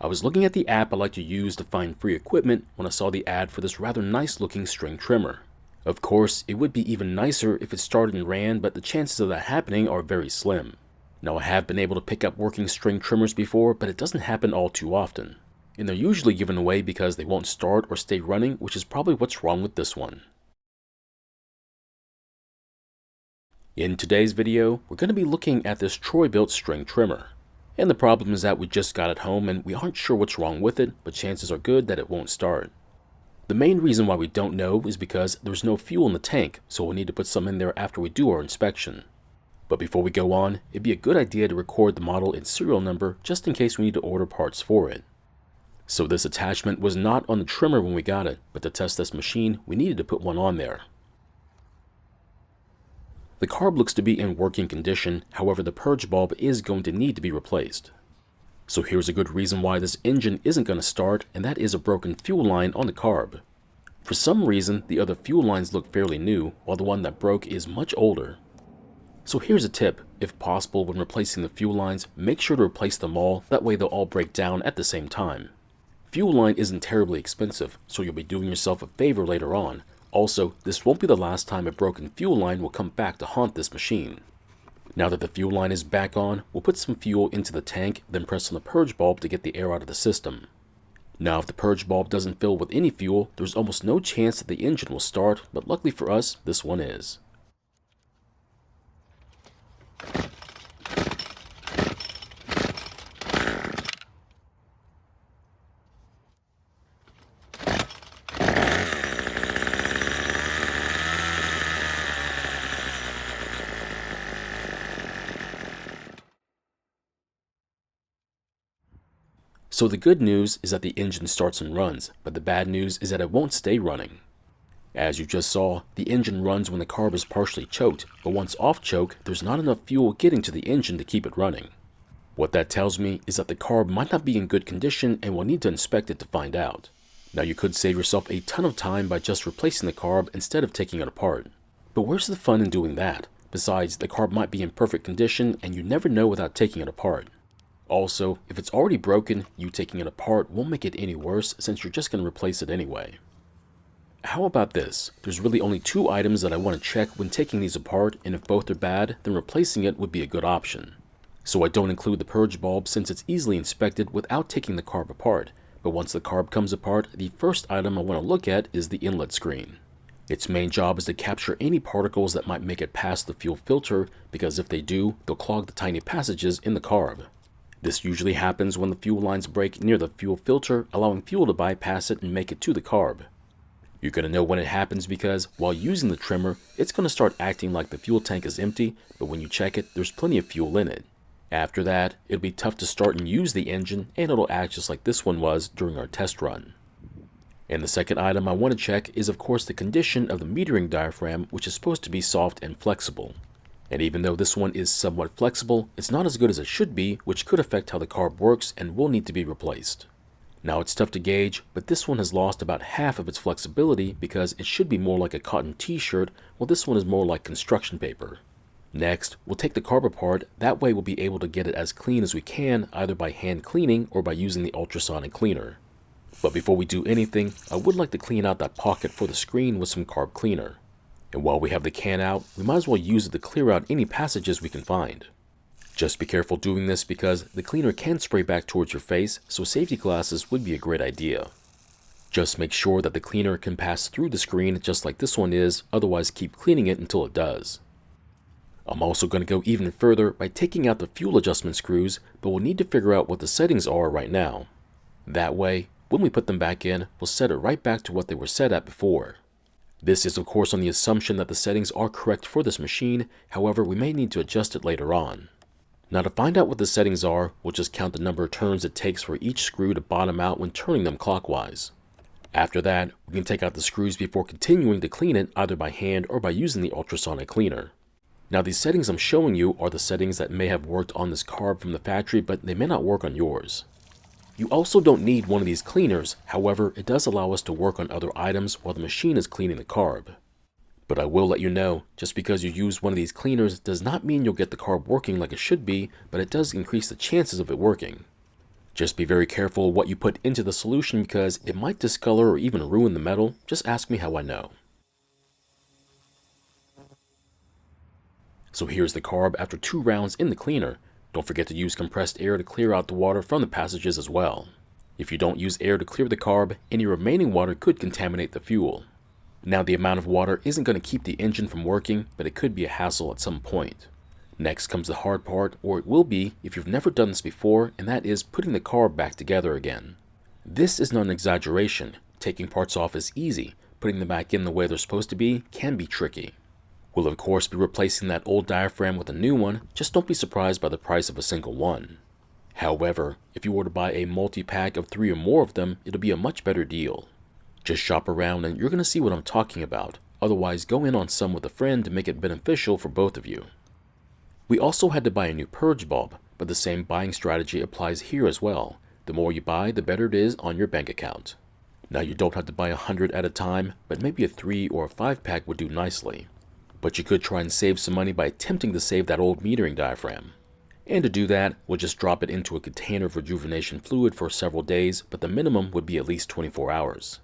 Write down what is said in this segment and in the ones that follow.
I was looking at the app I like to use to find free equipment when I saw the ad for this rather nice looking string trimmer. Of course, it would be even nicer if it started and ran, but the chances of that happening are very slim. Now, I have been able to pick up working string trimmers before, but it doesn't happen all too often. And they're usually given away because they won't start or stay running, which is probably what's wrong with this one. In today's video, we're going to be looking at this Troy-Bilt string trimmer. And the problem is that we just got it home and we aren't sure what's wrong with it, but chances are good that it won't start. The main reason why we don't know is because there's no fuel in the tank, so we'll need to put some in there after we do our inspection. But before we go on, it'd be a good idea to record the model and serial number just in case we need to order parts for it. So this attachment was not on the trimmer when we got it, but to test this machine, we needed to put one on there. The carb looks to be in working condition, however the purge bulb is going to need to be replaced. So here's a good reason why this engine isn't going to start, and that is a broken fuel line on the carb. For some reason, the other fuel lines look fairly new, while the one that broke is much older. So here's a tip: if possible when replacing the fuel lines, make sure to replace them all, that way they'll all break down at the same time. Fuel line isn't terribly expensive, so you'll be doing yourself a favor later on. Also, this won't be the last time a broken fuel line will come back to haunt this machine. Now that the fuel line is back on, we'll put some fuel into the tank, then press on the purge bulb to get the air out of the system. Now if the purge bulb doesn't fill with any fuel, there's almost no chance that the engine will start, but luckily for us, this one is. So the good news is that the engine starts and runs, but the bad news is that it won't stay running. As you just saw, the engine runs when the carb is partially choked, but once off choke, there's not enough fuel getting to the engine to keep it running. What that tells me is that the carb might not be in good condition and we'll need to inspect it to find out. Now you could save yourself a ton of time by just replacing the carb instead of taking it apart. But where's the fun in doing that? Besides, the carb might be in perfect condition and you never know without taking it apart. Also, if it's already broken, you taking it apart won't make it any worse since you're just going to replace it anyway. How about this? There's really only two items that I want to check when taking these apart, and if both are bad, then replacing it would be a good option. So I don't include the purge bulb since it's easily inspected without taking the carb apart, but once the carb comes apart, the first item I want to look at is the inlet screen. Its main job is to capture any particles that might make it past the fuel filter, because if they do, they'll clog the tiny passages in the carb. This usually happens when the fuel lines break near the fuel filter, allowing fuel to bypass it and make it to the carb. You're going to know when it happens because, while using the trimmer, it's going to start acting like the fuel tank is empty, but when you check it, there's plenty of fuel in it. After that, it'll be tough to start and use the engine, and it'll act just like this one was during our test run. And the second item I want to check is of course the condition of the metering diaphragm, which is supposed to be soft and flexible. And even though this one is somewhat flexible, it's not as good as it should be, which could affect how the carb works and will need to be replaced. Now it's tough to gauge, but this one has lost about half of its flexibility because it should be more like a cotton t-shirt, while this one is more like construction paper. Next, we'll take the carb apart, that way we'll be able to get it as clean as we can, either by hand cleaning or by using the ultrasonic cleaner. But before we do anything, I would like to clean out that pocket for the screen with some carb cleaner. And while we have the can out, we might as well use it to clear out any passages we can find. Just be careful doing this because the cleaner can spray back towards your face, so safety glasses would be a great idea. Just make sure that the cleaner can pass through the screen just like this one is, otherwise keep cleaning it until it does. I'm also going to go even further by taking out the fuel adjustment screws, but we'll need to figure out what the settings are right now. That way, when we put them back in, we'll set it right back to what they were set at before. This is of course on the assumption that the settings are correct for this machine, however we may need to adjust it later on. Now to find out what the settings are, we'll just count the number of turns it takes for each screw to bottom out when turning them clockwise. After that, we can take out the screws before continuing to clean it either by hand or by using the ultrasonic cleaner. Now these settings I'm showing you are the settings that may have worked on this carb from the factory, but they may not work on yours. You also don't need one of these cleaners, however, it does allow us to work on other items while the machine is cleaning the carb. But I will let you know, just because you use one of these cleaners does not mean you'll get the carb working like it should be, but it does increase the chances of it working. Just be very careful what you put into the solution because it might discolor or even ruin the metal. Just ask me how I know. So here's the carb after 2 rounds in the cleaner. Don't forget to use compressed air to clear out the water from the passages as well. If you don't use air to clear the carb, any remaining water could contaminate the fuel. Now the amount of water isn't going to keep the engine from working, but it could be a hassle at some point. Next comes the hard part, or it will be if you've never done this before, and that is putting the carb back together again. This is not an exaggeration. Taking parts off is easy. Putting them back in the way they're supposed to be can be tricky. We'll of course be replacing that old diaphragm with a new one, just don't be surprised by the price of a single one. However, if you were to buy a multi-pack of 3 or more of them, it'll be a much better deal. Just shop around and you're going to see what I'm talking about. Otherwise, go in on some with a friend to make it beneficial for both of you. We also had to buy a new purge bulb, but the same buying strategy applies here as well. The more you buy, the better it is on your bank account. Now you don't have to buy 100 at a time, but maybe a 3 or a 5-pack would do nicely. But you could try and save some money by attempting to save that old metering diaphragm. And to do that, we'll just drop it into a container of rejuvenation fluid for several days, but the minimum would be at least 24 hours.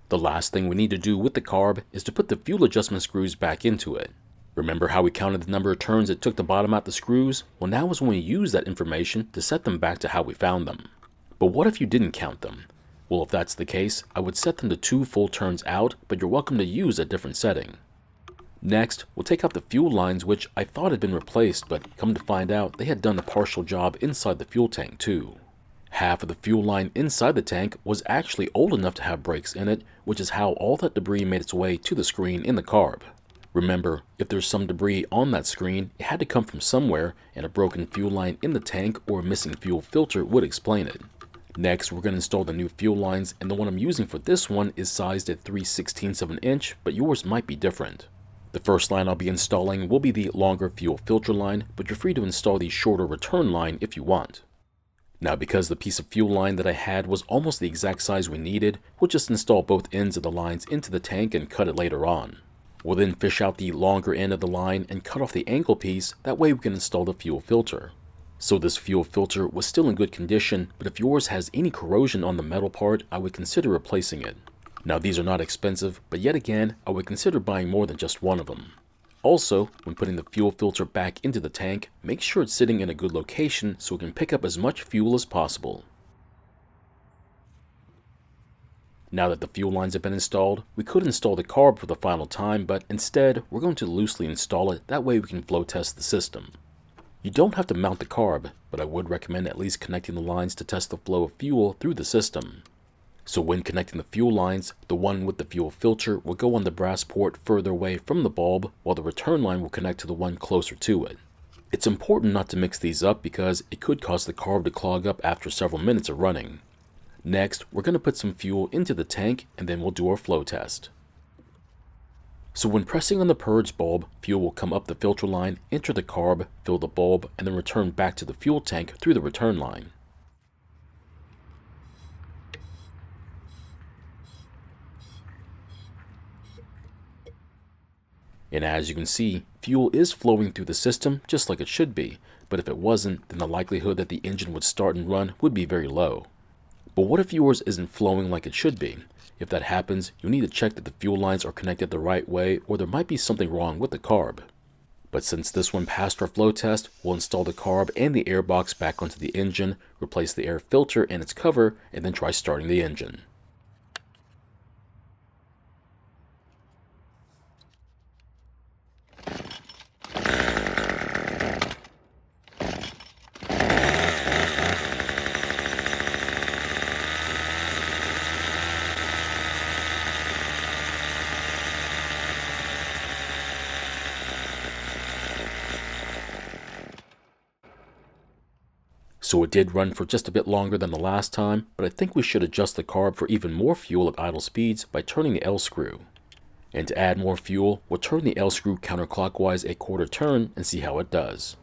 The last thing we need to do with the carb is to put the fuel adjustment screws back into it. Remember how we counted the number of turns it took to bottom out the screws? Well, now is when we use that information to set them back to how we found them. But what if you didn't count them? Well, if that's the case, I would set them to 2 full turns out, but you're welcome to use a different setting. Next, we'll take out the fuel lines, which I thought had been replaced, but come to find out they had done a partial job inside the fuel tank too. Half of the fuel line inside the tank was actually old enough to have breaks in it, which is how all that debris made its way to the screen in the carb. Remember, if there's some debris on that screen, it had to come from somewhere, and a broken fuel line in the tank or a missing fuel filter would explain it. Next, we're going to install the new fuel lines, and the one I'm using for this one is sized at 3/16 of an inch, but yours might be different. The first line I'll be installing will be the longer fuel filter line, but you're free to install the shorter return line if you want. Now, because the piece of fuel line that I had was almost the exact size we needed, we'll just install both ends of the lines into the tank and cut it later on. We'll then fish out the longer end of the line and cut off the angle piece, that way we can install the fuel filter. So this fuel filter was still in good condition, but if yours has any corrosion on the metal part, I would consider replacing it. Now these are not expensive, but yet again, I would consider buying more than just one of them. Also, when putting the fuel filter back into the tank, make sure it's sitting in a good location so it can pick up as much fuel as possible. Now that the fuel lines have been installed, we could install the carb for the final time, but instead, we're going to loosely install it, that way we can flow test the system. You don't have to mount the carb, but I would recommend at least connecting the lines to test the flow of fuel through the system. So when connecting the fuel lines, the one with the fuel filter will go on the brass port further away from the bulb, while the return line will connect to the one closer to it. It's important not to mix these up because it could cause the carb to clog up after several minutes of running. Next, we're going to put some fuel into the tank and then we'll do our flow test. So when pressing on the purge bulb, fuel will come up the filter line, enter the carb, fill the bulb, and then return back to the fuel tank through the return line. And as you can see, fuel is flowing through the system just like it should be, but if it wasn't, then the likelihood that the engine would start and run would be very low. But what if yours isn't flowing like it should be? If that happens, you'll need to check that the fuel lines are connected the right way, or there might be something wrong with the carb. But since this one passed our flow test, we'll install the carb and the air box back onto the engine, replace the air filter and its cover, and then try starting the engine. So it did run for just a bit longer than the last time, but I think we should adjust the carb for even more fuel at idle speeds by turning the L screw. And to add more fuel, we'll turn the L screw counterclockwise a quarter turn and see how it does.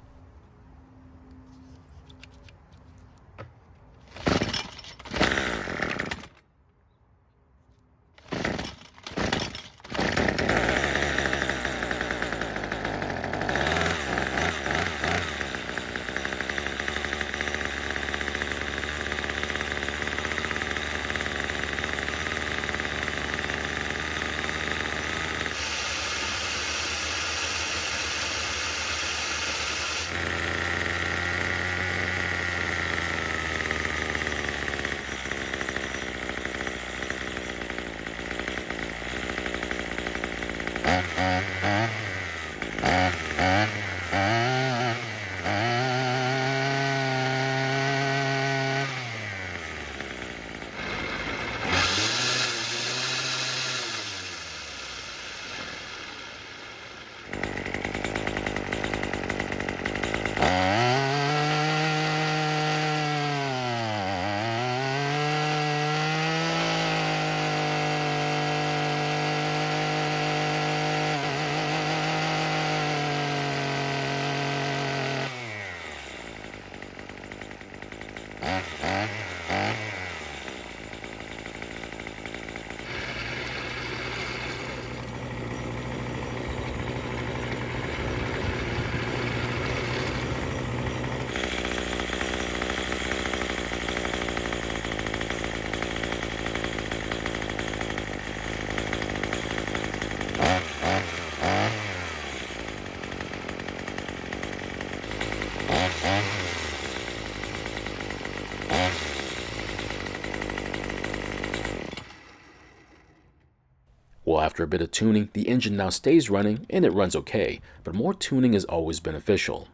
After a bit of tuning, the engine now stays running and it runs okay, but more tuning is always beneficial.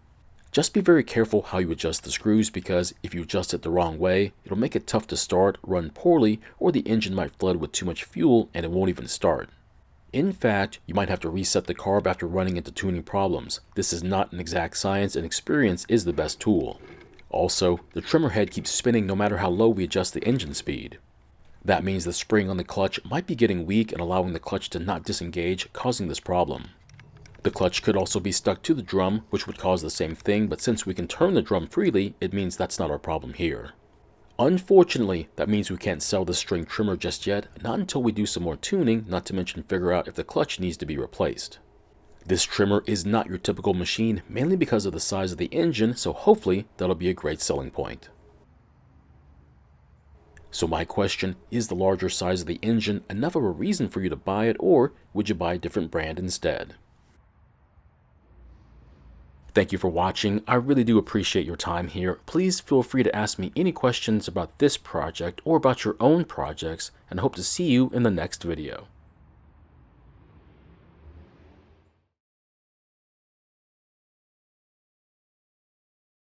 Just be very careful how you adjust the screws, because if you adjust it the wrong way, it'll make it tough to start, run poorly, or the engine might flood with too much fuel and it won't even start. In fact, you might have to reset the carb after running into tuning problems. This is not an exact science, and experience is the best tool. Also, the trimmer head keeps spinning no matter how low we adjust the engine speed. That means the spring on the clutch might be getting weak and allowing the clutch to not disengage, causing this problem. The clutch could also be stuck to the drum, which would cause the same thing, but since we can turn the drum freely, it means that's not our problem here. Unfortunately, that means we can't sell this string trimmer just yet, not until we do some more tuning, not to mention figure out if the clutch needs to be replaced. This trimmer is not your typical machine, mainly because of the size of the engine, so hopefully that'll be a great selling point. So my question, is the larger size of the engine enough of a reason for you to buy it, or would you buy a different brand instead? Thank you for watching. I really do appreciate your time here. Please feel free to ask me any questions about this project or about your own projects, and I hope to see you in the next video.